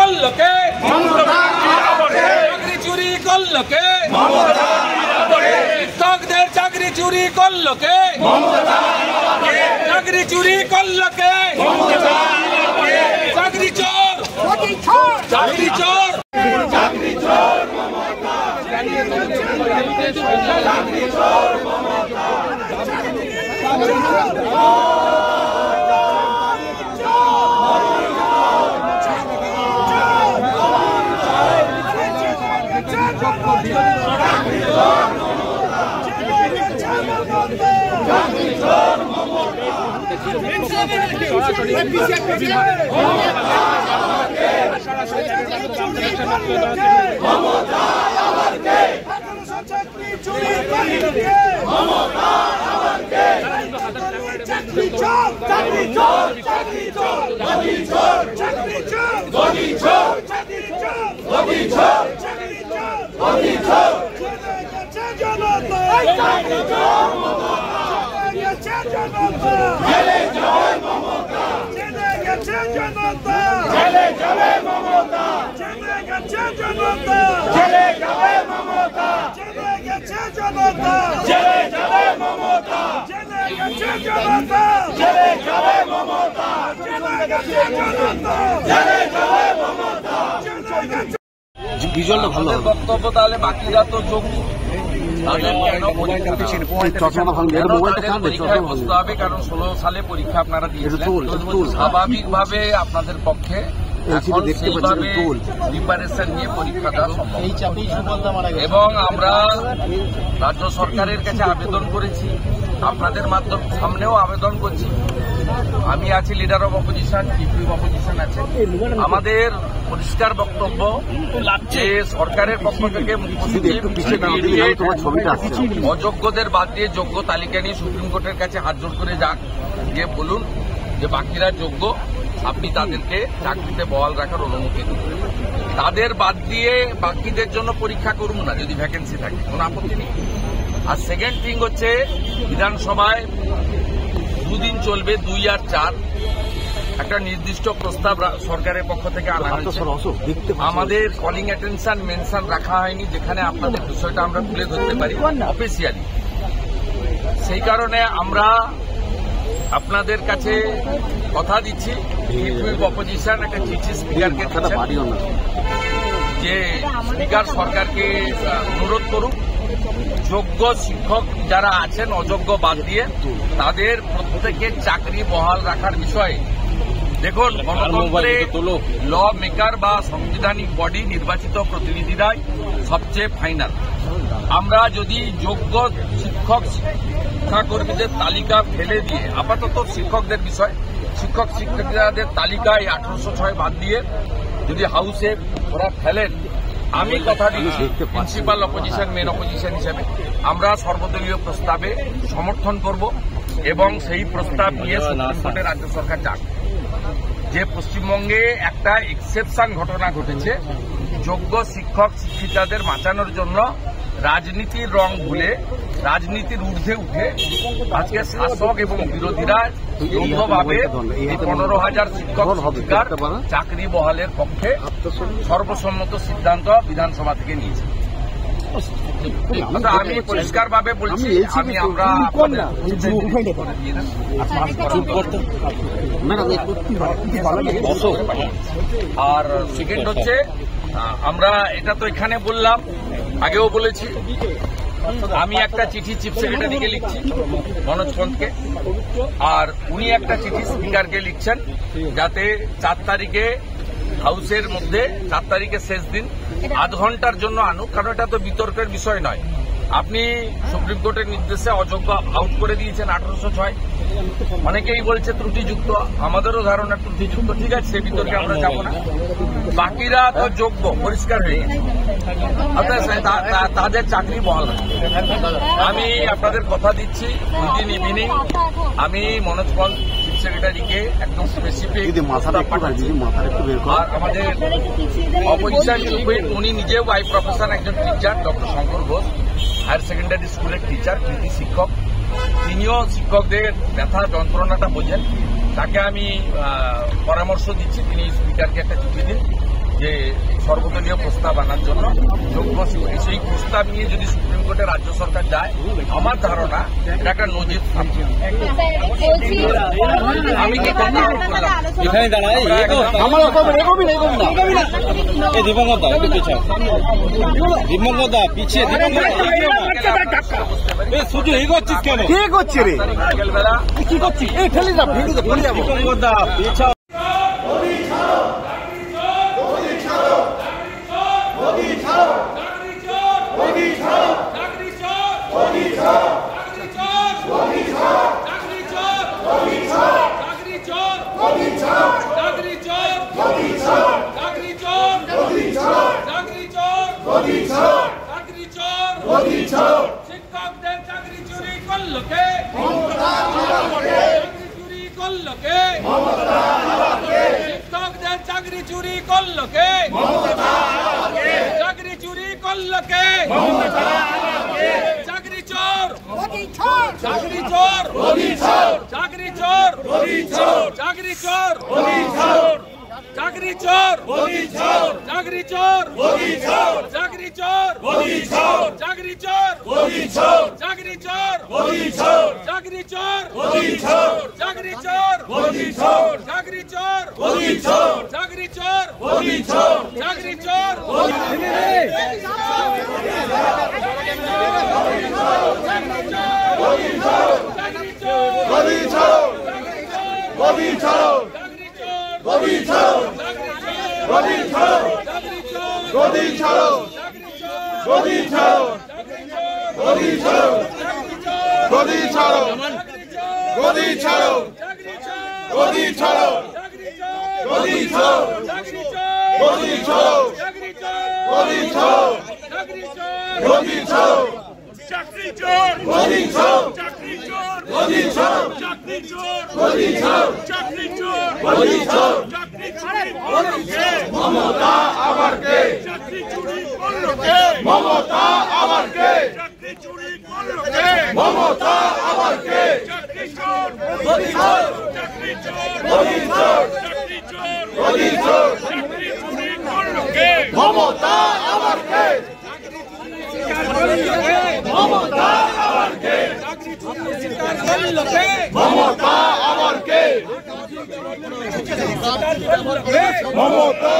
করলো কে? চাকরি চুরি করলো কে? শিক্ষকদের চাকরি চুরি করলো কে? চাকরি চুরি করলো কে? চাকরি চোর, চাকরি চোর, চাকরি চোর মমতা, চাকরি চোর মমতা। বক্তব্য তাহলে বাকিরা তো যোগ্য, তাদের কেন পরীক্ষায় বসতে হবে? কারণ 16 সালে পরীক্ষা আপনারা দিয়েছিলেন, স্বাভাবিকভাবে আপনাদের পক্ষে এখন সেইভাবে প্রিপারেশন নিয়ে পরীক্ষা দেওয়া সম্ভব। এবং আমরা রাজ্য সরকারের কাছে আবেদন করেছি, আপনাদের মাধ্যম সামনেও আবেদন করছি। আমি আছি leader of opposition, chief whip opposition আছে। আমাদের পরিষ্কার বক্তব্য যে সরকারের পক্ষ থেকে অযোগ্যদের বাদ দিয়ে যোগ্য তালিকা নিয়ে সুপ্রিম কোর্টের কাছে হাত জোড় করে যাক, গিয়ে বলুন যে বাকিরা যোগ্য, আপনি তাদেরকে চাকরিতে বহাল রাখার অনুমতি দিন। তাদের বাদ দিয়ে বাকিদের জন্য পরীক্ষা করুন না, যদি ভ্যাকেন্সি থাকে, কোনো আপত্তি নেই। আর সেকেন্ড থিং হচ্ছে, বিধানসভায় দুদিন চলবে 2 আর 4 একটা নির্দিষ্ট প্রস্তাব সরকারের পক্ষ থেকে আনা হয়েছে। আমাদের কলিং অ্যাটেনশন মেনশন রাখা হয়নি, যেখানে আপনাদের বিষয়টা আমরা তুলে ধরতে পারি অফিসিয়ালি। সেই কারণে আমরা আপনাদের কাছে কথা দিচ্ছি, অপোজিশন একটা চিঠি স্পিকারকে যে স্পিকার সরকারকে অনুরোধ করুক, যোগ্য শিক্ষক যারা আছেন অযোগ্য বাদ দিয়ে তাদের প্রত্যেকের চাকরি বহাল রাখার বিষয়ে। দেখুন, গণতন্ত্রে ল মেকার বা সাংবিধানিক বডি নির্বাচিত প্রতিনিধিরাই সবচেয়ে ফাইনাল। আমরা যদি যোগ্য শিক্ষক শিক্ষাকর্মীদের তালিকা ফেলে দিয়ে, আপাতত শিক্ষকদের বিষয়, শিক্ষক শিক্ষিকাদের তালিকায় 1806 বাদ দিয়ে যদি হাউসে ওরা ফেলেন, আমি কথা দিচ্ছি প্রিন্সিপাল অপোজিশন, মেন অপোজিশন হিসেবে আমরা সর্বদলীয় প্রস্তাবে সমর্থন করব এবং সেই প্রস্তাব নিয়ে সুপ্রিম কোর্টে রাজ্য সরকার যাক। যে পশ্চিমবঙ্গে একটা এক্সেপশন ঘটনা ঘটেছে, যোগ্য শিক্ষক শিক্ষিকাদের বাঁচানোর জন্য রাজনীতির রং ভুলে রাজনীতির ঊর্ধ্বে উঠে আজকে শাসক এবং বিরোধীরা যৌথভাবে 15,000 শিক্ষক শিক্ষিকার চাকরি বহালের পক্ষে সর্বসম্মত সিদ্ধান্ত বিধানসভা থেকে নিয়েছে। আমি পরিষ্কারভাবে বলছি, আমরা আর সেকেন্ড হচ্ছে, আমরা এটা তো এখানে বললাম, আগেও বলেছি, আমি একটা চিঠি চিফ সেক্রেটারিকে লিখছি মনোজ পন্তকে, আর উনি একটা চিঠি স্পিকারকে লিখছেন যাতে 4 তারিখে হাউসের মধ্যে 4 তারিখে শেষ দিন আধ ঘন্টার জন্য আনুক, কারণ এটা তো বিতর্কের বিষয় নয়। আপনি সুপ্রিম কোর্টের নির্দেশে অযোগ্য আউট করে দিয়েছেন 1806, অনেকেই বলছে ত্রুটিযুক্ত, আমাদেরও ধারণা ত্রুটিযুক্ত, ঠিক আছে, সে বিতর্কে আমরা যাব না। বাকিরা তো যোগ্য, পরিষ্কার হয়ে গেছে, তাদের চাকরি বহাল। আমি আপনাদের কথা দিচ্ছি, উইদিন ইভিনিং আমি মনোজ পন্ত চিফ সেক্রেটারিকে একদম স্পেসিফিক, আর আমাদের অপোজিশন উনি নিজেও বাই প্রফেশন একজন teacher, doctor Shankar Ghosh, higher secondary স্কুলের টিচার, কৃতি শিক্ষক, তিনিও শিক্ষকদের ব্যথা যন্ত্রণাটা বোঝেন। তাকে আমি পরামর্শ দিচ্ছি তিনি স্পিকারকে একটা চিঠি দিন যে সর্বদলীয় প্রস্তাব আনার জন্য যোগ্য সেই প্রস্তাব নিয়ে যদি সুপ্রিম কোর্টে রাজ্য সরকার যায়, আমার ধারণা এটা একটা নজির থাকবে। আমি কি কথা এখানে দাঁড়াই দিবঙ্গদা পিছিয়ে শুধু এগোচ্ছিস কেন? কে করছে রে? বিকেলবেলা কি করছিস? এই ঠেলে যা দিবঙ্গদা পিছা শিক্ষকদের চাকরি চুরি করলো কে? চুরি করলো কে? শিক্ষকদের চাকরি চুরি করলো কে? চাকরি চুরি করলো কে? চাকরি চোর, চাকরি চোর, চাকরি চোর, চাকরি চোর, চাকরি চোর, চাকরি চোর, চাকরি চোর, চাকরি চোর, চাকরি চোর, চাকরি চোর, চাকরি চোর, চাকরি চোর, চাকরি চোর, চাকরি চোর, মমতা আবার কে? মমতা আবার কে? মমতা আবার কে? মমতা আবার কে? মমতা আবার কে? মমতা আবার কে? মমতা